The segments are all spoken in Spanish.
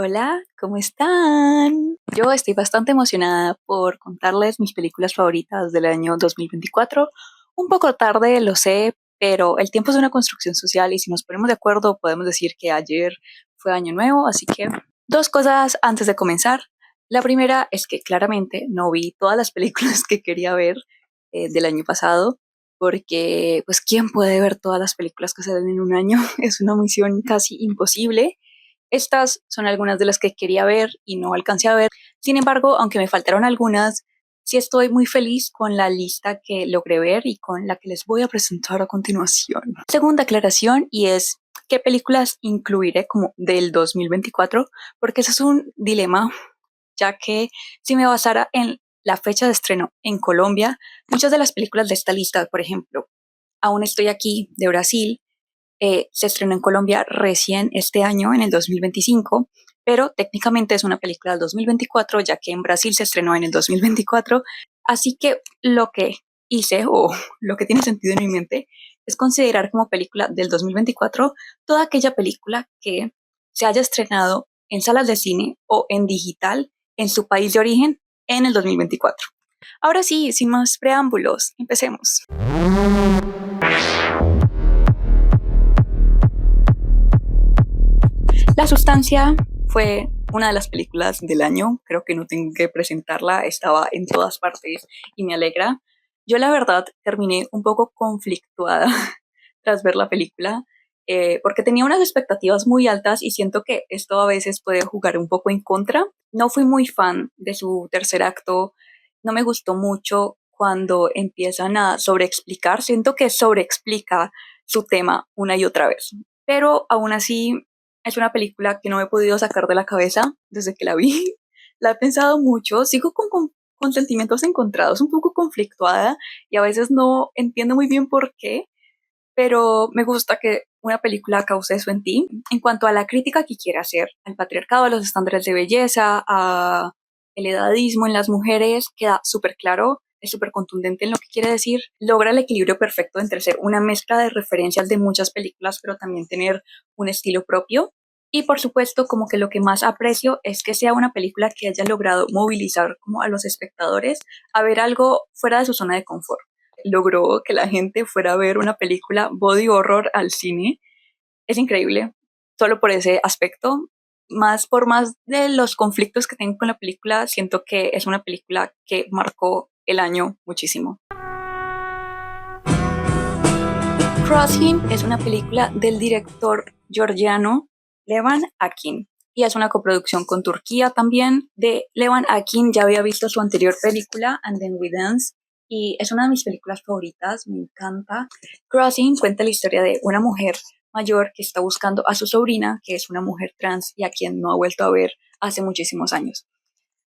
Hola, ¿cómo están? Yo estoy bastante emocionada por contarles mis películas favoritas del año 2024. Un poco tarde, lo sé, pero el tiempo es una construcción social y si nos ponemos de acuerdo podemos decir que ayer fue año nuevo, así que dos cosas antes de comenzar. La primera es que claramente no vi todas las películas que quería ver del año pasado, porque pues ¿quién puede ver todas las películas que salen en un año? Es una misión casi imposible. Estas son algunas de las que quería ver y no alcancé a ver. Sin embargo, aunque me faltaron algunas, sí estoy muy feliz con la lista que logré ver y con la que les voy a presentar a continuación. Segunda aclaración y es qué películas incluiré como del 2024, porque eso es un dilema, ya que si me basara en la fecha de estreno en Colombia, muchas de las películas de esta lista, por ejemplo, Aún estoy aquí de Brasil, se estrenó en Colombia recién este año, en el 2025, pero técnicamente es una película del 2024, ya que en Brasil se estrenó en el 2024. Así que lo que hice, o lo que tiene sentido en mi mente, es considerar como película del 2024 toda aquella película que se haya estrenado en salas de cine o en digital en su país de origen en el 2024. Ahora sí, sin más preámbulos, empecemos. La Sustancia fue una de las películas del año, creo que no tengo que presentarla, estaba en todas partes y me alegra. Yo la verdad terminé un poco conflictuada tras ver la película, porque tenía unas expectativas muy altas y siento que esto a veces puede jugar un poco en contra. No fui muy fan de su tercer acto, no me gustó mucho cuando empiezan a sobreexplicar, siento que sobreexplica su tema una y otra vez, pero aún así es una película que no me he podido sacar de la cabeza desde que la vi. La he pensado mucho, sigo con sentimientos encontrados, un poco conflictuada y a veces no entiendo muy bien por qué, pero me gusta que una película cause eso en ti. En cuanto a la crítica que quiere hacer al patriarcado, a los estándares de belleza, a el edadismo en las mujeres, queda súper claro, es súper contundente en lo que quiere decir, logra el equilibrio perfecto entre ser una mezcla de referencias de muchas películas, pero también tener un estilo propio. Y por supuesto, como que lo que más aprecio es que sea una película que haya logrado movilizar como a los espectadores a ver algo fuera de su zona de confort. Logró que la gente fuera a ver una película body horror al cine. Es increíble, solo por ese aspecto. Más por más de los conflictos que tengo con la película, siento que es una película que marcó el año muchísimo. Crossing es una película del director georgiano Levan Akin y es una coproducción con Turquía también. De Levan Akin ya había visto su anterior película And Then We Dance y es una de mis películas favoritas, me encanta. Crossing cuenta la historia de una mujer mayor que está buscando a su sobrina, que es una mujer trans y a quien no ha vuelto a ver hace muchísimos años.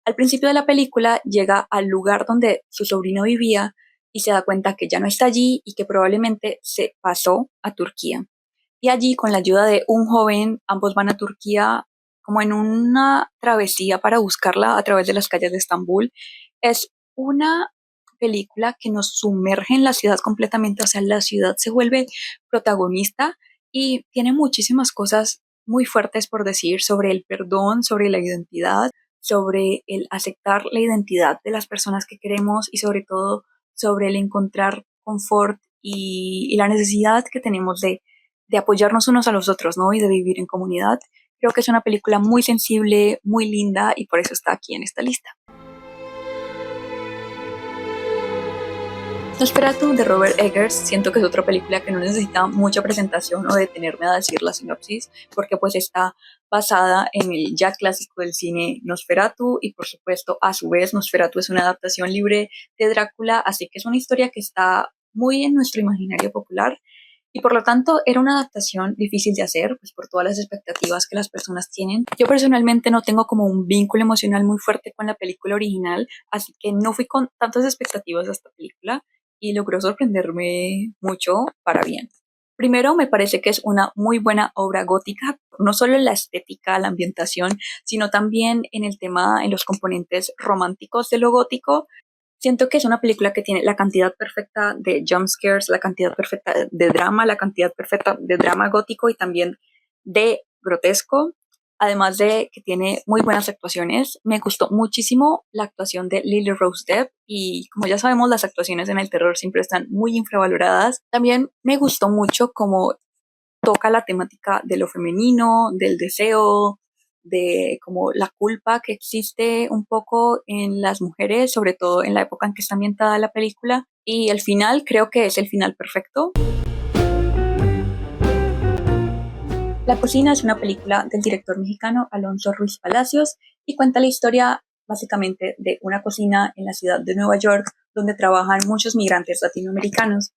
Al principio de la película llega al lugar donde su sobrino vivía y se da cuenta que ya no está allí y que probablemente se pasó a Turquía. Y allí, con la ayuda de un joven, ambos van a Turquía como en una travesía para buscarla a través de las calles de Estambul. Es una película que nos sumerge en la ciudad completamente, o sea, la ciudad se vuelve protagonista y tiene muchísimas cosas muy fuertes por decir sobre el perdón, sobre la identidad, sobre el aceptar la identidad de las personas que queremos y sobre todo sobre el encontrar confort y la necesidad que tenemos de apoyarnos unos a los otros, ¿no? Y de vivir en comunidad. Creo que es una película muy sensible, muy linda y por eso está aquí en esta lista. Nosferatu de Robert Eggers, siento que es otra película que no necesita mucha presentación o detenerme a decir la sinopsis, porque pues está basada en el ya clásico del cine Nosferatu y por supuesto a su vez Nosferatu es una adaptación libre de Drácula, así que es una historia que está muy en nuestro imaginario popular y por lo tanto era una adaptación difícil de hacer, pues por todas las expectativas que las personas tienen. Yo personalmente no tengo como un vínculo emocional muy fuerte con la película original, así que no fui con tantas expectativas a esta película y logró sorprenderme mucho para bien. Primero, me parece que es una muy buena obra gótica, no solo en la estética, la ambientación, sino también en el tema, en los componentes románticos de lo gótico. Siento que es una película que tiene la cantidad perfecta de jump scares, la cantidad perfecta de drama, la cantidad perfecta de drama gótico y también de grotesco. Además de que tiene muy buenas actuaciones, me gustó muchísimo la actuación de Lily Rose Depp y como ya sabemos las actuaciones en el terror siempre están muy infravaloradas. También me gustó mucho cómo toca la temática de lo femenino, del deseo, de como la culpa que existe un poco en las mujeres, sobre todo en la época en que está ambientada la película. Y el final creo que es el final perfecto. La cocina es una película del director mexicano Alonso Ruiz Palacios y cuenta la historia básicamente de una cocina en la ciudad de Nueva York donde trabajan muchos migrantes latinoamericanos.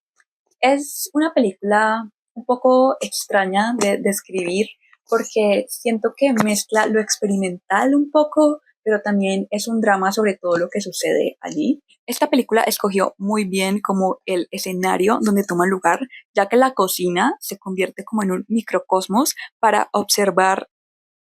Es una película un poco extraña de describir porque siento que mezcla lo experimental un poco, pero también es un drama sobre todo lo que sucede allí. Esta película escogió muy bien como el escenario donde toma lugar, ya que la cocina se convierte como en un microcosmos para observar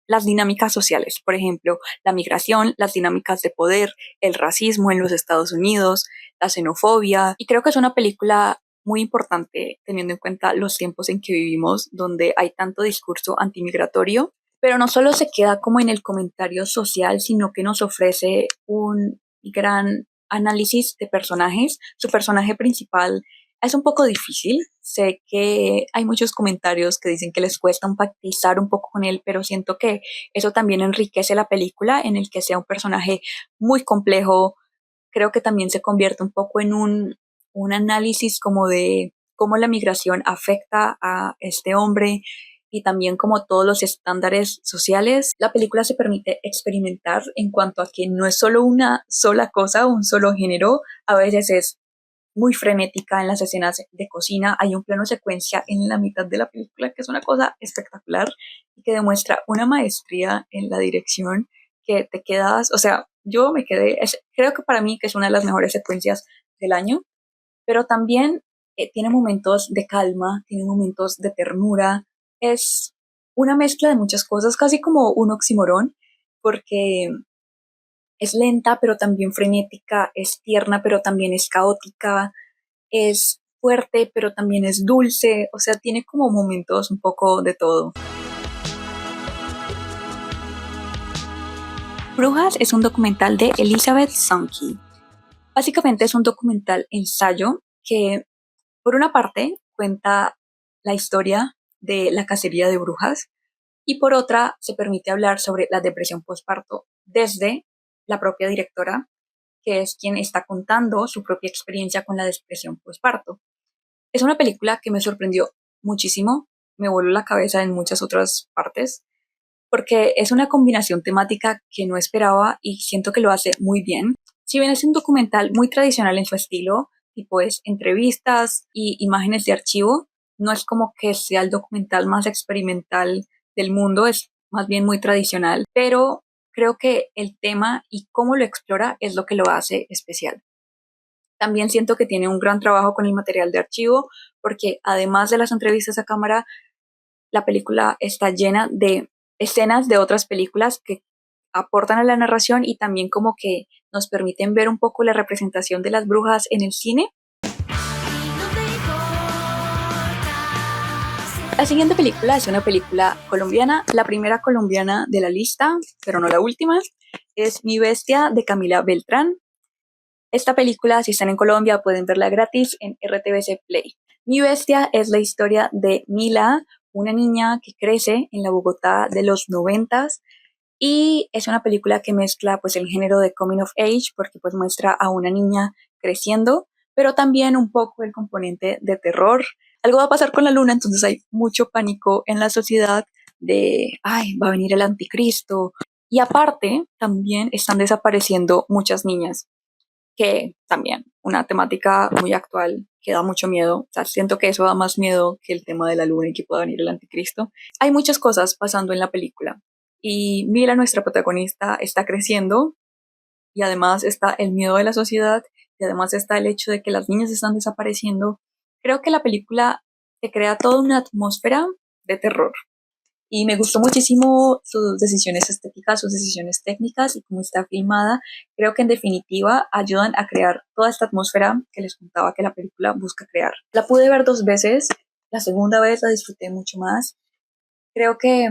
las dinámicas sociales, por ejemplo, la migración, las dinámicas de poder, el racismo en los Estados Unidos, la xenofobia. Y creo que es una película muy importante teniendo en cuenta los tiempos en que vivimos, donde hay tanto discurso antimigratorio, pero no solo se queda como en el comentario social, sino que nos ofrece un gran análisis de personajes. Su personaje principal es un poco difícil. Sé que hay muchos comentarios que dicen que les cuesta empatizar un poco con él, pero siento que eso también enriquece la película en el que sea un personaje muy complejo. Creo que también se convierte un poco en un análisis como de cómo la migración afecta a este hombre y también como todos los estándares sociales. La película se permite experimentar en cuanto a que no es solo una sola cosa, un solo género, a veces es muy frenética en las escenas de cocina. Hay un plano secuencia en la mitad de la película que es una cosa espectacular y que demuestra una maestría en la dirección que te quedas, o sea, yo me quedé, creo que para mí que es una de las mejores secuencias del año, pero también tiene momentos de calma, tiene momentos de ternura, es una mezcla de muchas cosas, casi como un oxímoron, porque es lenta, pero también frenética, es tierna, pero también es caótica, es fuerte, pero también es dulce, o sea, tiene como momentos un poco de todo. Brujas es un documental de Elizabeth Sonke. Básicamente es un documental ensayo que, por una parte, cuenta la historia de la cacería de brujas y por otra, se permite hablar sobre la depresión postparto desde la propia directora, que es quien está contando su propia experiencia con la depresión postparto. Es una película que me sorprendió muchísimo, me voló la cabeza en muchas otras partes, porque es una combinación temática que no esperaba y siento que lo hace muy bien. Si bien es un documental muy tradicional en su estilo, tipo es entrevistas y imágenes de archivo, no es como que sea el documental más experimental del mundo, es más bien muy tradicional, pero creo que el tema y cómo lo explora es lo que lo hace especial. También siento que tiene un gran trabajo con el material de archivo, porque además de las entrevistas a cámara, la película está llena de escenas de otras películas que aportan a la narración y también como que nos permiten ver un poco la representación de las brujas en el cine. La siguiente película es una película colombiana, la primera colombiana de la lista, pero no la última, es Mi Bestia de Camila Beltrán. Esta película, si están en Colombia, pueden verla gratis en RTVC Play. Mi Bestia es la historia de Mila, una niña que crece en la Bogotá de los 90s y es una película que mezcla pues el género de coming of age porque pues muestra a una niña creciendo, pero también un poco el componente de terror. Algo va a pasar con la luna, entonces hay mucho pánico en la sociedad de, ay, va a venir el anticristo. Y aparte, también están desapareciendo muchas niñas que también una temática muy actual que da mucho miedo. O sea, siento que eso da más miedo que el tema de la luna y que pueda venir el anticristo. Hay muchas cosas pasando en la película y Mila, nuestra protagonista, está creciendo y además está el miedo de la sociedad y además está el hecho de que las niñas están desapareciendo. Creo que la película te crea toda una atmósfera de terror. Y me gustó muchísimo sus decisiones estéticas, sus decisiones técnicas y cómo está filmada. Creo que en definitiva ayudan a crear toda esta atmósfera que les contaba que la película busca crear. La pude ver dos veces, la segunda vez la disfruté mucho más. Creo que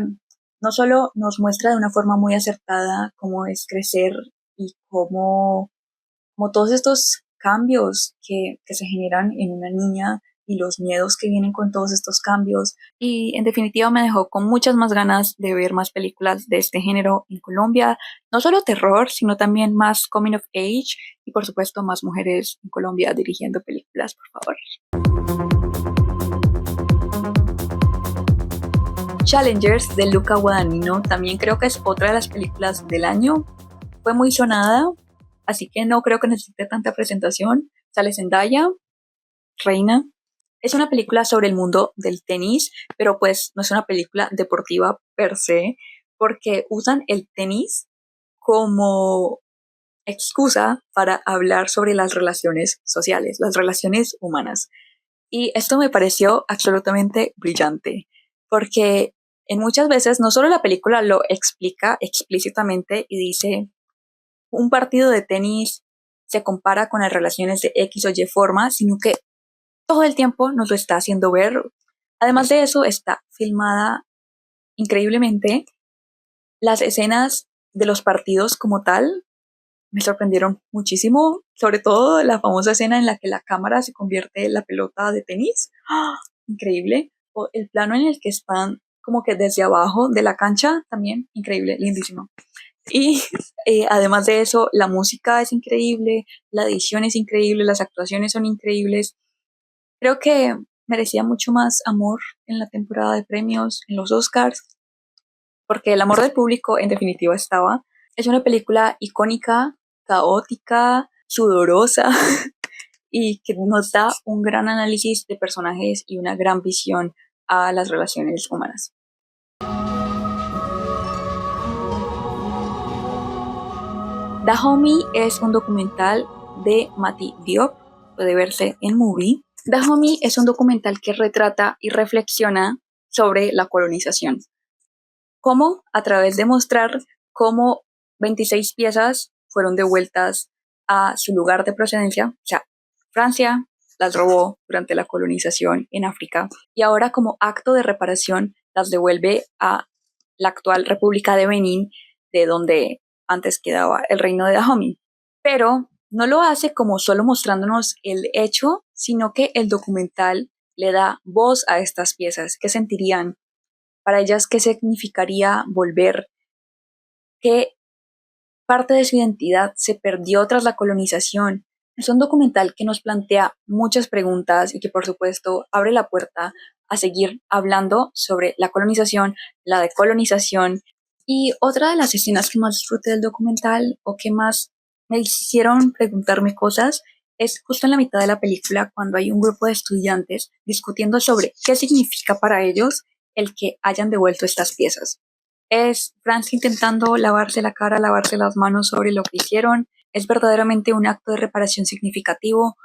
no solo nos muestra de una forma muy acertada cómo es crecer y cómo todos estos cambios que se generan en una niña y los miedos que vienen con todos estos cambios. Y en definitiva me dejó con muchas más ganas de ver más películas de este género en Colombia. No solo terror, sino también más coming of age y por supuesto más mujeres en Colombia dirigiendo películas, por favor. Challengers de Luca Guadagnino también creo que es otra de las películas del año. Fue muy sonada, así que no creo que necesite tanta presentación. Sale Zendaya, Reina. Es una película sobre el mundo del tenis, pero pues no es una película deportiva per se, porque usan el tenis como excusa para hablar sobre las relaciones sociales, las relaciones humanas. Y esto me pareció absolutamente brillante, porque en muchas veces no solo la película lo explica explícitamente y dice un partido de tenis se compara con las relaciones de X o Y forma, sino que todo el tiempo nos lo está haciendo ver. Además de eso, está filmada increíblemente. Las escenas de los partidos como tal me sorprendieron muchísimo, sobre todo la famosa escena en la que la cámara se convierte en la pelota de tenis. ¡Ah! Increíble. O el plano en el que están como que desde abajo de la cancha, también increíble, lindísimo. Y además de eso, la música es increíble, la edición es increíble, las actuaciones son increíbles. Creo que merecía mucho más amor en la temporada de premios, en los Oscars, porque el amor del público en definitiva estaba. Es una película icónica, caótica, sudorosa y que nos da un gran análisis de personajes y una gran visión a las relaciones humanas. Dahomey es un documental de Mati Diop, puede verse en Movie. Dahomey es un documental que retrata y reflexiona sobre la colonización. ¿Cómo? A través de mostrar cómo 26 piezas fueron devueltas a su lugar de procedencia, o sea, Francia las robó durante la colonización en África y ahora como acto de reparación las devuelve a la actual República de Benín, de donde antes quedaba el reino de Dahomey. Pero no lo hace como solo mostrándonos el hecho, sino que el documental le da voz a estas piezas. ¿Qué sentirían? Para ellas, ¿qué significaría volver? ¿Qué parte de su identidad se perdió tras la colonización? Es un documental que nos plantea muchas preguntas y que por supuesto abre la puerta a seguir hablando sobre la colonización, la decolonización. Y otra de las escenas que más disfruté del documental o que más me hicieron preguntarme cosas es justo en la mitad de la película cuando hay un grupo de estudiantes discutiendo sobre qué significa para ellos el que hayan devuelto estas piezas. Es Francia intentando lavarse la cara, lavarse las manos sobre lo que hicieron. Es verdaderamente un acto de reparación significativo.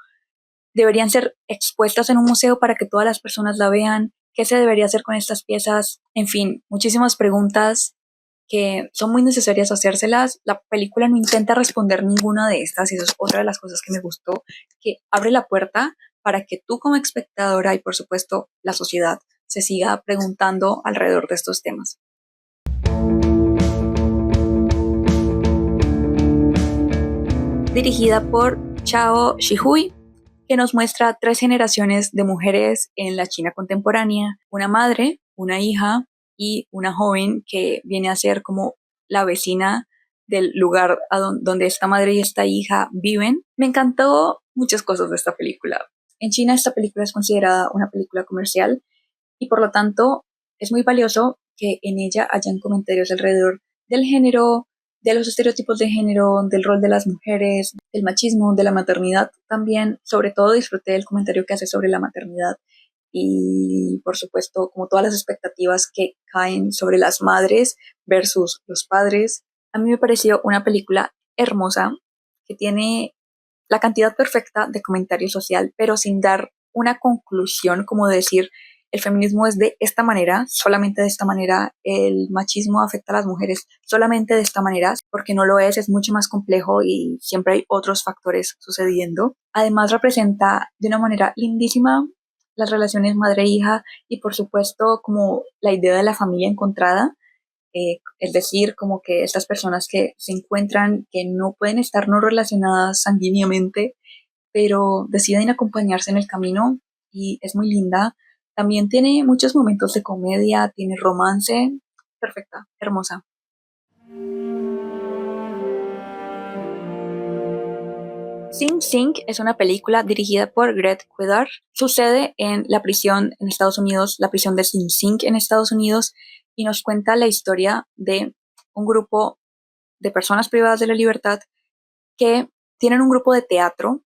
Deberían ser expuestas en un museo para que todas las personas la vean. ¿Qué se debería hacer con estas piezas? En fin, muchísimas preguntas que son muy necesarias hacérselas. La película no intenta responder ninguna de estas y eso es otra de las cosas que me gustó, que abre la puerta para que tú como espectadora y por supuesto la sociedad se siga preguntando alrededor de estos temas. Dirigida por Chao Shihui, que nos muestra 3 generaciones de mujeres en la China contemporánea, una madre, una hija y una joven que viene a ser como la vecina del lugar donde esta madre y esta hija viven. Me encantó muchas cosas de esta película. En China esta película es considerada una película comercial y por lo tanto es muy valioso que en ella hayan comentarios alrededor del género, de los estereotipos de género, del rol de las mujeres, del machismo, de la maternidad también. Sobre todo disfruté del comentario que hace sobre la maternidad y por supuesto como todas las expectativas que caen sobre las madres versus los padres. A mí me pareció una película hermosa que tiene la cantidad perfecta de comentario social, pero sin dar una conclusión como decir el feminismo es de esta manera, solamente de esta manera, el machismo afecta a las mujeres solamente de esta manera, porque no lo es mucho más complejo y siempre hay otros factores sucediendo. Además representa de una manera lindísima las relaciones madre-hija y por supuesto como la idea de la familia encontrada. Es decir, como que estas personas que se encuentran, que no pueden estar no relacionadas sanguíneamente, pero deciden acompañarse en el camino y es muy linda. También tiene muchos momentos de comedia, tiene romance, perfecta, hermosa. Sing Sing es una película dirigida por Greg Cuidar. Sucede en la prisión en Estados Unidos, la prisión de Sing Sing en Estados Unidos, y nos cuenta la historia de un grupo de personas privadas de la libertad que tienen un grupo de teatro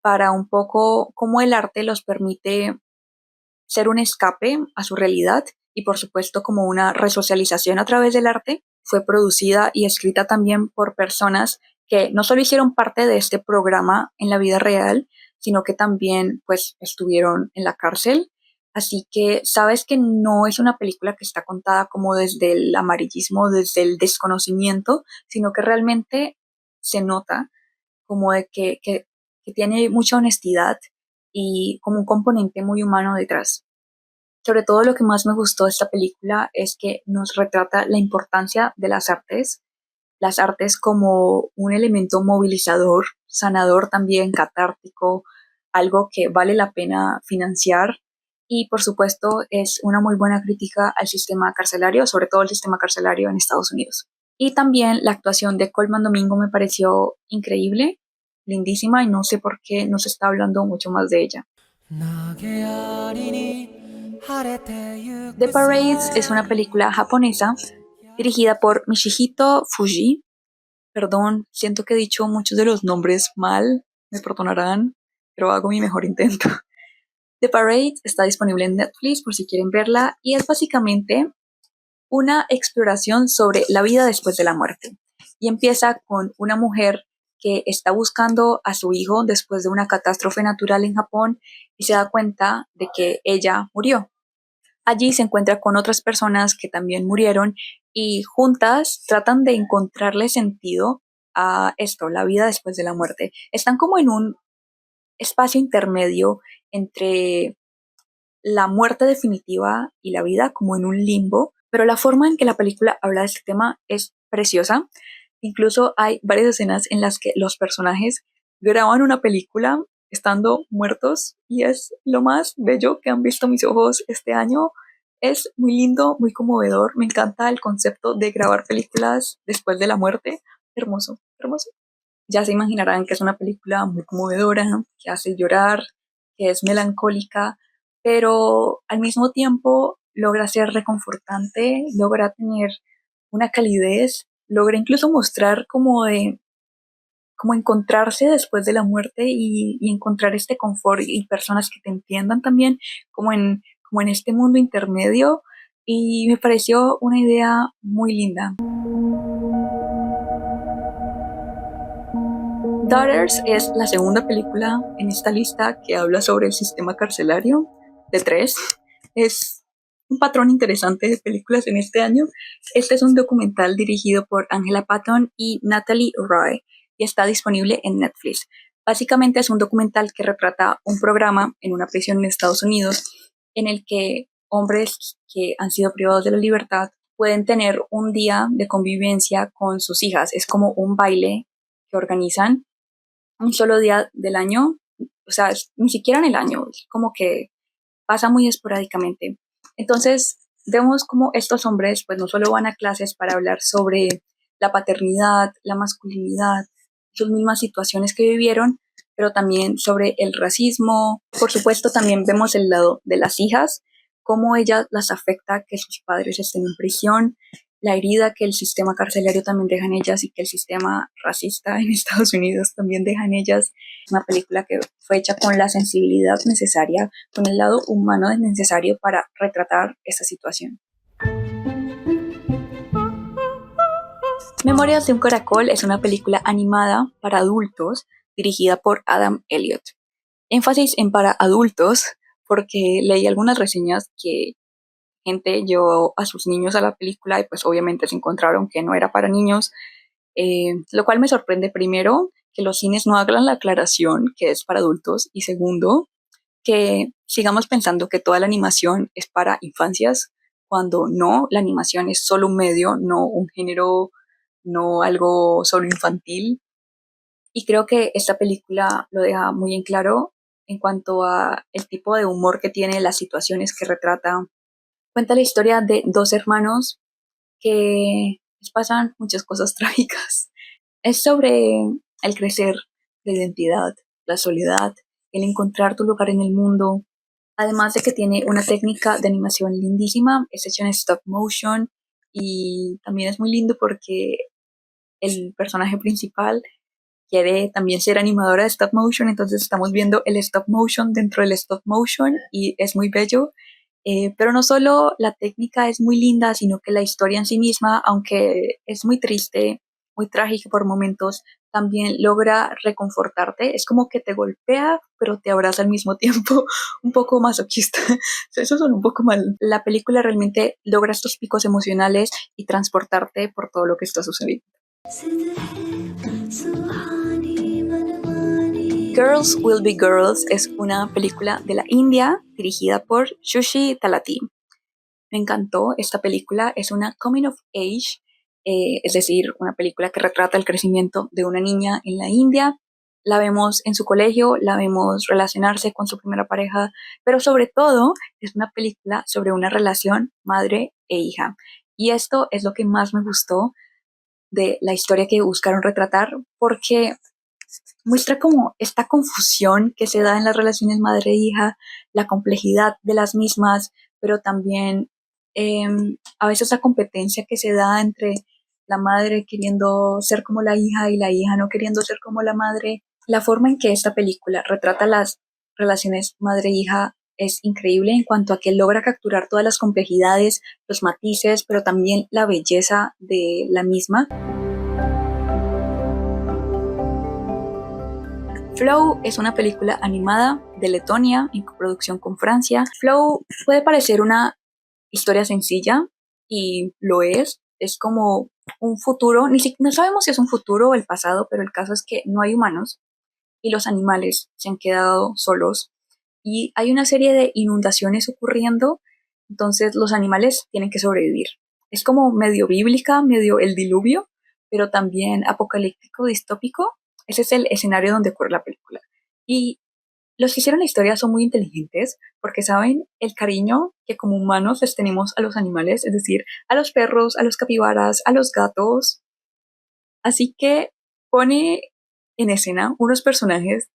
para un poco cómo el arte los permite ser un escape a su realidad y por supuesto como una resocialización a través del arte. Fue producida y escrita también por personas que no solo hicieron parte de este programa en la vida real, sino que también pues estuvieron en la cárcel. Así que sabes que no es una película que está contada como desde el amarillismo, desde el desconocimiento, sino que realmente se nota como de que tiene mucha honestidad y como un componente muy humano detrás. Sobre todo lo que más me gustó de esta película es que nos retrata la importancia de las artes como un elemento movilizador, sanador también, catártico, algo que vale la pena financiar y por supuesto es una muy buena crítica al sistema carcelario, sobre todo el sistema carcelario en Estados Unidos. Y también la actuación de Colman Domingo me pareció increíble, lindísima y no sé por qué no se está hablando mucho más de ella. The Parades es una película japonesa dirigida por Michihito Fuji. Perdón, siento que he dicho muchos de los nombres mal, me perdonarán, pero hago mi mejor intento. The Parade está disponible en Netflix por si quieren verla y es básicamente una exploración sobre la vida después de la muerte. Y empieza con una mujer que está buscando a su hijo después de una catástrofe natural en Japón y se da cuenta de que ella murió. Allí se encuentra con otras personas que también murieron y juntas tratan de encontrarle sentido a esto, la vida después de la muerte. Están como en un espacio intermedio entre la muerte definitiva y la vida, como en un limbo, pero la forma en que la película habla de este tema es preciosa. Incluso hay varias escenas en las que los personajes graban una película estando muertos y es lo más bello que han visto mis ojos este año. Es muy lindo, muy conmovedor. Me encanta el concepto de grabar películas después de la muerte. Hermoso, hermoso. Ya se imaginarán que es una película muy conmovedora, que hace llorar, que es melancólica, pero al mismo tiempo logra ser reconfortante, logra tener una calidez, logra incluso mostrar como encontrarse después de la muerte y encontrar este confort y personas que te entiendan también como en este mundo intermedio y me pareció una idea muy linda. Daughters es la segunda película en esta lista que habla sobre el sistema carcelario de tres. Es un patrón interesante de películas en este año. Este es un documental dirigido por Angela Patton y Natalie Roy y está disponible en Netflix. Básicamente es un documental que retrata un programa en una prisión en Estados Unidos en el que hombres que han sido privados de la libertad pueden tener un día de convivencia con sus hijas. Es como un baile que organizan un solo día del año, o sea, ni siquiera en el año, como que pasa muy esporádicamente. Entonces, vemos como estos hombres pues no solo van a clases para hablar sobre la paternidad, la masculinidad, sus mismas situaciones que vivieron, pero también sobre el racismo. Por supuesto, también vemos el lado de las hijas, cómo ellas las afecta que sus padres estén en prisión, la herida que el sistema carcelario también deja en ellas y que el sistema racista en Estados Unidos también deja en ellas. Una película que fue hecha con la sensibilidad necesaria, con el lado humano necesario para retratar esta situación. Memorias de un caracol es una película animada para adultos dirigida por Adam Elliott. Énfasis en para adultos porque leí algunas reseñas que gente llevó a sus niños a la película y pues obviamente se encontraron que no era para niños, lo cual me sorprende primero que los cines no hagan la aclaración que es para adultos y segundo que sigamos pensando que toda la animación es para infancias cuando no, la animación es solo un medio, no un género, no algo solo infantil. Y creo que esta película lo deja muy en claro en cuanto a el tipo de humor que tiene, las situaciones que retrata. Cuenta la historia de dos hermanos que les pasan muchas cosas trágicas. Es sobre el crecer, la identidad, la soledad, el encontrar tu lugar en el mundo. Además de que tiene una técnica de animación lindísima, es hecha en stop motion y también es muy lindo porque el personaje principal quiere también ser animadora de stop motion, entonces estamos viendo el stop motion dentro del stop motion y es muy bello. Pero no solo la técnica es muy linda, sino que la historia en sí misma, aunque es muy triste, muy trágica por momentos, también logra reconfortarte. Es como que te golpea, pero te abraza al mismo tiempo, un poco masoquista. Eso suena un poco mal. La película realmente logra estos picos emocionales y transportarte por todo lo que está sucediendo. Girls Will Be Girls es una película de la India dirigida por Shushi Talati. Me encantó esta película, es una coming of age, es decir, una película que retrata el crecimiento de una niña en la India. La vemos en su colegio, la vemos relacionarse con su primera pareja, pero sobre todo es una película sobre una relación madre e hija. Y esto es lo que más me gustó de la historia que buscaron retratar, porque muestra como esta confusión que se da en las relaciones madre-hija, la complejidad de las mismas, pero también a veces la competencia que se da entre la madre queriendo ser como la hija y la hija no queriendo ser como la madre. La forma en que esta película retrata las relaciones madre-hija es increíble en cuanto a que logra capturar todas las complejidades, los matices, pero también la belleza de la misma. Flow es una película animada de Letonia en coproducción con Francia. Flow puede parecer una historia sencilla y lo es. Es como un futuro, no sabemos si es un futuro o el pasado, pero el caso es que no hay humanos y los animales se han quedado solos y hay una serie de inundaciones ocurriendo, entonces los animales tienen que sobrevivir. Es como medio bíblica, medio el diluvio, pero también apocalíptico, distópico. Ese es el escenario donde ocurre la película. Y los que hicieron la historia son muy inteligentes porque saben el cariño que como humanos les tenemos a los animales, es decir, a los perros, a los capibaras, a los gatos. Así que pone en escena unos personajes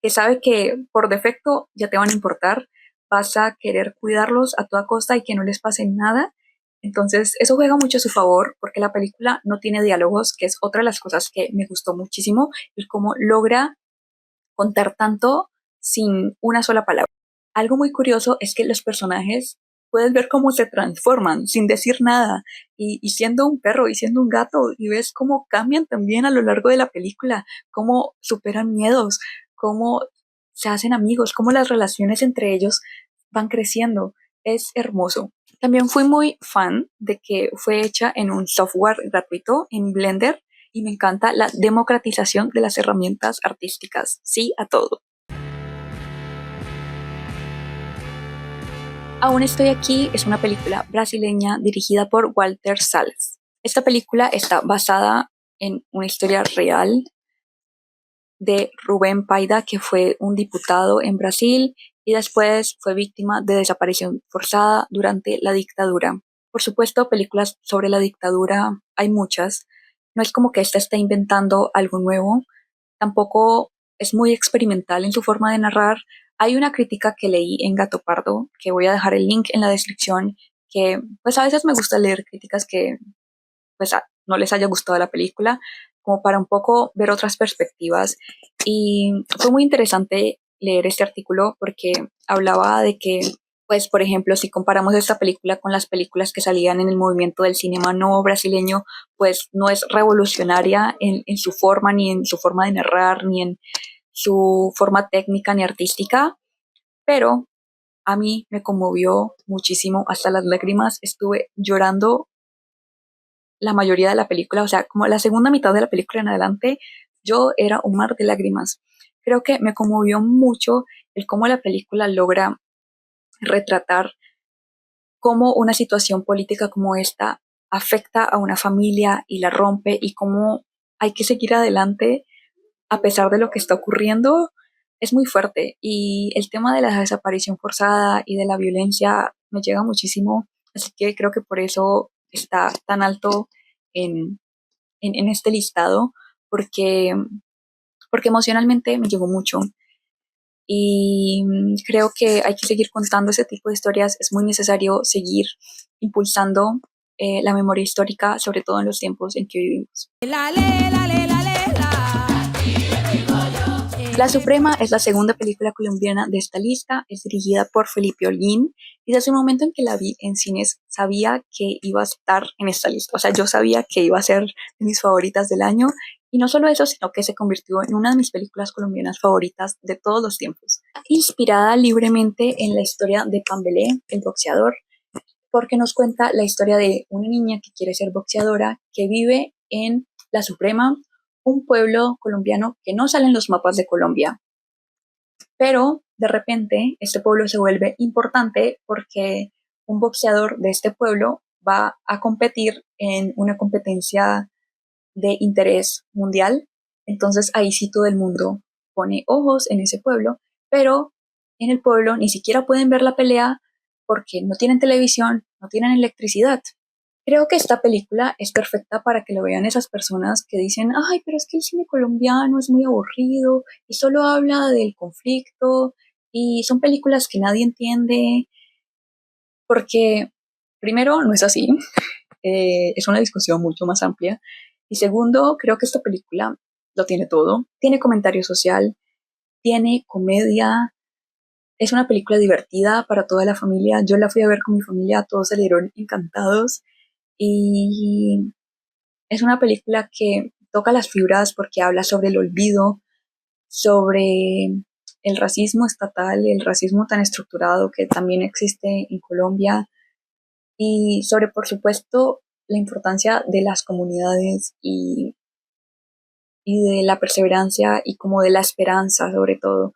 que sabe que por defecto ya te van a importar, vas a querer cuidarlos a toda costa y que no les pase nada. Entonces, eso juega mucho a su favor porque la película no tiene diálogos, que es otra de las cosas que me gustó muchísimo, y cómo logra contar tanto sin una sola palabra. Algo muy curioso es que los personajes puedes ver cómo se transforman sin decir nada y siendo un perro y siendo un gato y ves cómo cambian también a lo largo de la película, cómo superan miedos, cómo se hacen amigos, cómo las relaciones entre ellos van creciendo. Es hermoso. También fui muy fan de que fue hecha en un software gratuito, en Blender, y me encanta la democratización de las herramientas artísticas. Sí a todo. Aún estoy aquí es una película brasileña dirigida por Walter Salles. Esta película está basada en una historia real de Rubén Paida, que fue un diputado en Brasil y después fue víctima de desaparición forzada durante la dictadura. Por supuesto, películas sobre la dictadura hay muchas. No es como que esta esté inventando algo nuevo. Tampoco es muy experimental en su forma de narrar. Hay una crítica que leí en Gato Pardo, que voy a dejar el link en la descripción, que pues a veces me gusta leer críticas que pues no les haya gustado la película, como para un poco ver otras perspectivas. Y fue muy interesante leer este artículo porque hablaba de que, pues, por ejemplo, si comparamos esta película con las películas que salían en el movimiento del cinema no brasileño, pues no es revolucionaria en su forma, ni en su forma de narrar, ni en su forma técnica ni artística, pero a mí me conmovió muchísimo hasta las lágrimas. Estuve llorando la mayoría de la película, o sea, como la segunda mitad de la película en adelante, yo era un mar de lágrimas. Creo que me conmovió mucho el cómo la película logra retratar cómo una situación política como esta afecta a una familia y la rompe y cómo hay que seguir adelante a pesar de lo que está ocurriendo es muy fuerte. Y el tema de la desaparición forzada y de la violencia me llega muchísimo, así que creo que por eso está tan alto en, en este listado, porque, porque emocionalmente me llegó mucho. Y creo que hay que seguir contando ese tipo de historias. Es muy necesario seguir impulsando la memoria histórica, sobre todo en los tiempos en que vivimos. La Suprema es la segunda película colombiana de esta lista, es dirigida por Felipe Holguín y desde el momento en que la vi en cines sabía que iba a estar en esta lista, o sea, yo sabía que iba a ser de mis favoritas del año y no solo eso, sino que se convirtió en una de mis películas colombianas favoritas de todos los tiempos. Inspirada libremente en la historia de Pambelé, el boxeador, porque nos cuenta la historia de una niña que quiere ser boxeadora, que vive en La Suprema, un pueblo colombiano que no sale en los mapas de Colombia. Pero de repente este pueblo se vuelve importante porque un boxeador de este pueblo va a competir en una competencia de interés mundial. Entonces ahí sí todo el mundo pone ojos en ese pueblo, pero en el pueblo ni siquiera pueden ver la pelea porque no tienen televisión, no tienen electricidad. Creo que esta película es perfecta para que lo vean esas personas que dicen, ay, pero es que el cine colombiano es muy aburrido y solo habla del conflicto y son películas que nadie entiende, porque primero no es así, es una discusión mucho más amplia y segundo, creo que esta película lo tiene todo, tiene comentario social, tiene comedia, es una película divertida para toda la familia, yo la fui a ver con mi familia, todos salieron encantados y es una película que toca las fibras porque habla sobre el olvido, sobre el racismo estatal, el racismo tan estructurado que también existe en Colombia y sobre, por supuesto, la importancia de las comunidades y de la perseverancia y como de la esperanza sobre todo.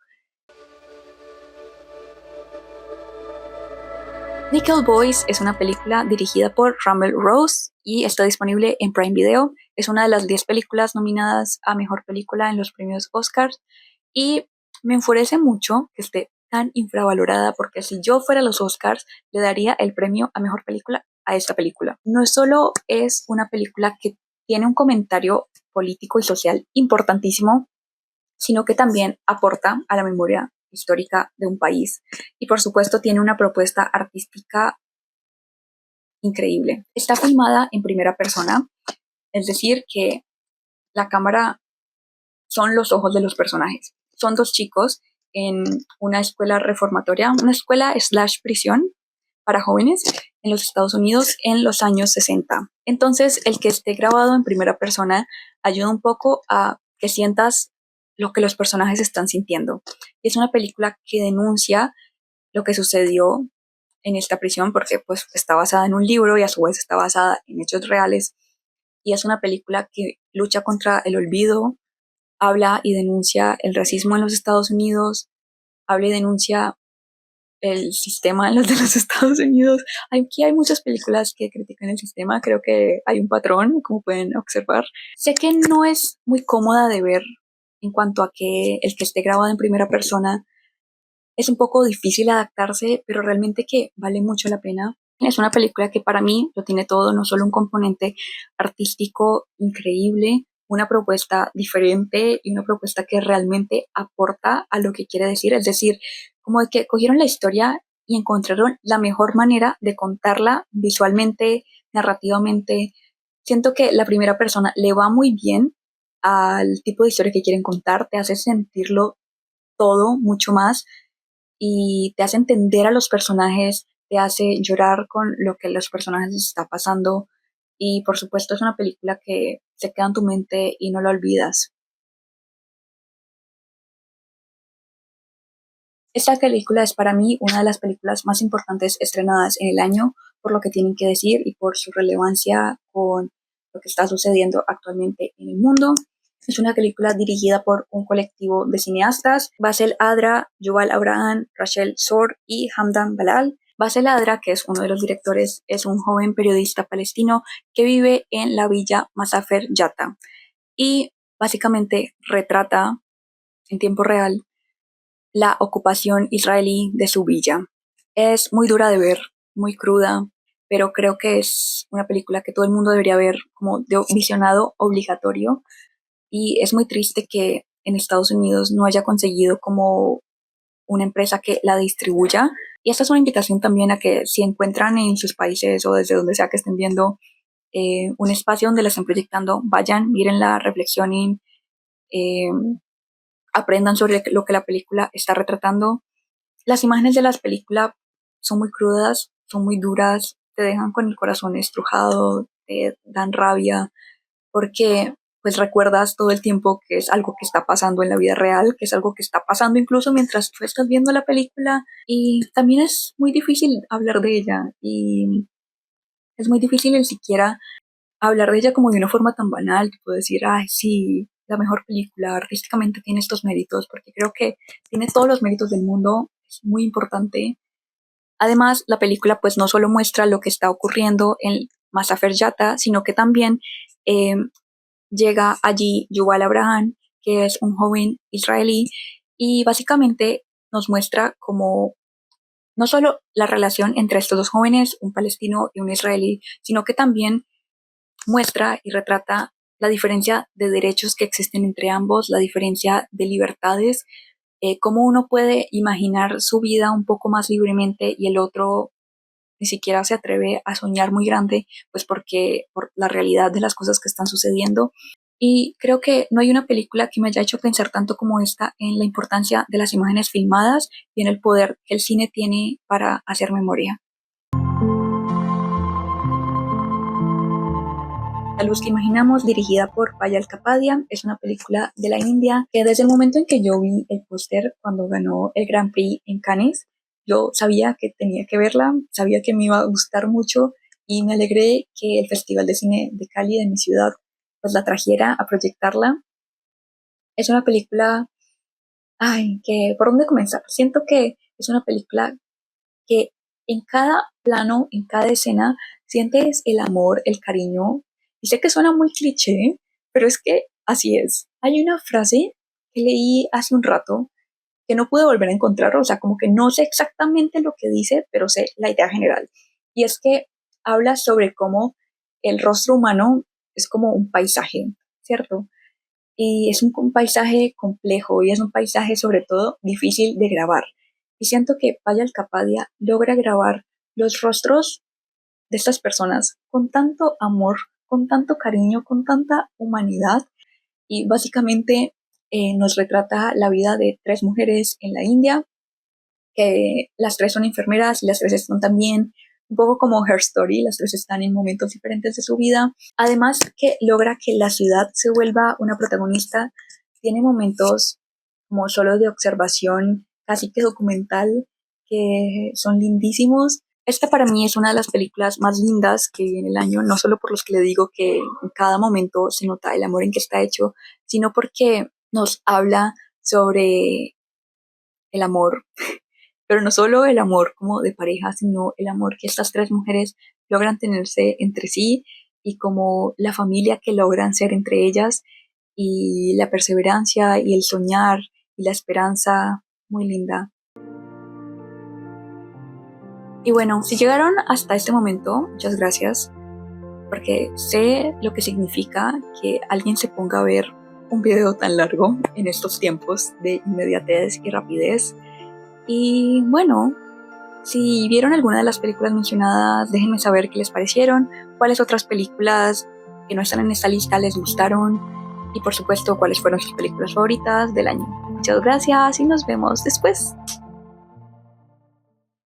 Nickel Boys es una película dirigida por Rumble Rose y está disponible en Prime Video. Es una de las 10 películas nominadas a Mejor Película en los premios Oscars y me enfurece mucho que esté tan infravalorada porque si yo fuera a los Oscars le daría el premio a Mejor Película a esta película. No solo es una película que tiene un comentario político y social importantísimo, sino que también aporta a la memoria histórica de un país y por supuesto tiene una propuesta artística increíble. Está filmada en primera persona, es decir, que la cámara son los ojos de los personajes. Son dos chicos en una escuela reformatoria, una escuela slash prisión para jóvenes en los Estados Unidos en los años 60. Entonces, el que esté grabado en primera persona ayuda un poco a que sientas lo que los personajes están sintiendo. Es una película que denuncia lo que sucedió en esta prisión porque pues está basada en un libro y a su vez está basada en hechos reales y es una película que lucha contra el olvido, habla y denuncia el racismo en los Estados Unidos, habla y denuncia el sistema en los de los Estados Unidos. Aquí hay muchas películas que critican el sistema, creo que hay un patrón, como pueden observar. Sé que no es muy cómoda de ver en cuanto a que el que esté grabado en primera persona es un poco difícil adaptarse, pero realmente que vale mucho la pena. Es una película que para mí lo tiene todo, no solo un componente artístico increíble, una propuesta diferente y una propuesta que realmente aporta a lo que quiere decir, es decir, como de que cogieron la historia y encontraron la mejor manera de contarla visualmente, narrativamente. Siento que la primera persona le va muy bien al tipo de historia que quieren contar, te hace sentirlo todo mucho más y te hace entender a los personajes, te hace llorar con lo que los personajes les está pasando y por supuesto es una película que se queda en tu mente y no la olvidas. Esta película es para mí una de las películas más importantes estrenadas en el año por lo que tienen que decir y por su relevancia con lo que está sucediendo actualmente en el mundo. Es una película dirigida por un colectivo de cineastas, Basel Adra, Yuval Abraham, Rachel Sor y Hamdan Balal. Bassel Adra, que es uno de los directores, es un joven periodista palestino que vive en la villa Masafer Yatta y básicamente retrata en tiempo real la ocupación israelí de su villa. Es muy dura de ver, muy cruda, pero creo que es una película que todo el mundo debería ver como de visionado obligatorio, y es muy triste que en Estados Unidos no haya conseguido como una empresa que la distribuya. Y esta es una invitación también a que si encuentran en sus países o desde donde sea que estén viendo un espacio donde la estén proyectando, vayan, miren la reflexionen, eh, aprendan sobre lo que la película está retratando. Las imágenes de las películas son muy crudas, son muy duras, te dejan con el corazón estrujado, te dan rabia, porque pues recuerdas todo el tiempo que es algo que está pasando en la vida real, que es algo que está pasando incluso mientras tú estás viendo la película, y también es muy difícil hablar de ella y es muy difícil el siquiera hablar de ella como de una forma tan banal, tipo decir, ay, sí, la mejor película artísticamente tiene estos méritos, porque creo que tiene todos los méritos del mundo, es muy importante. Además, la película pues no solo muestra lo que está ocurriendo en Masafer Yatta, sino que también eh, llega allí Yuval Abraham, que es un joven israelí, y básicamente nos muestra como no solo la relación entre estos dos jóvenes, un palestino y un israelí, sino que también muestra y retrata la diferencia de derechos que existen entre ambos, la diferencia de libertades, cómo uno puede imaginar su vida un poco más libremente y el otro ni siquiera se atreve a soñar muy grande, pues porque por la realidad de las cosas que están sucediendo. Y creo que no hay una película que me haya hecho pensar tanto como esta en la importancia de las imágenes filmadas y en el poder que el cine tiene para hacer memoria. La luz que imaginamos, dirigida por Payal Kapadia, es una película de la India que desde el momento en que yo vi el póster cuando ganó el Grand Prix en Cannes, yo sabía que tenía que verla, sabía que me iba a gustar mucho y me alegré que el Festival de Cine de Cali, de mi ciudad, pues la trajera a proyectarla. Es una película, ay, que ¿por dónde comenzar? Siento que es una película que en cada plano, en cada escena, sientes el amor, el cariño. Y sé que suena muy cliché, pero es que así es. Hay una frase que leí hace un rato que no pude volver a encontrar, o sea, como que no sé exactamente lo que dice, pero sé la idea general. Y es que habla sobre cómo el rostro humano es como un paisaje, ¿cierto? Y es un paisaje complejo y es un paisaje sobre todo difícil de grabar. Y siento que Payal Capadia logra grabar los rostros de estas personas con tanto amor, con tanto cariño, con tanta humanidad, y básicamente nos retrata la vida de tres mujeres en la India, que las tres son enfermeras y las tres están también un poco como Her Story, las tres están en momentos diferentes de su vida. Además que logra que la ciudad se vuelva una protagonista, tiene momentos como solo de observación, casi que documental, que son lindísimos. Esta para mí es una de las películas más lindas que vi en el año, no solo por los que le digo que en cada momento se nota el amor en que está hecho, sino porque nos habla sobre el amor, pero no solo el amor como de pareja, sino el amor que estas tres mujeres logran tenerse entre sí y como la familia que logran ser entre ellas y la perseverancia y el soñar y la esperanza, muy linda. Y bueno, si llegaron hasta este momento, muchas gracias, porque sé lo que significa que alguien se ponga a ver un video tan largo en estos tiempos de inmediatez y rapidez. Y bueno, si vieron alguna de las películas mencionadas, déjenme saber qué les parecieron, cuáles otras películas que no están en esta lista les gustaron y por supuesto cuáles fueron sus películas favoritas del año. Muchas gracias y nos vemos después.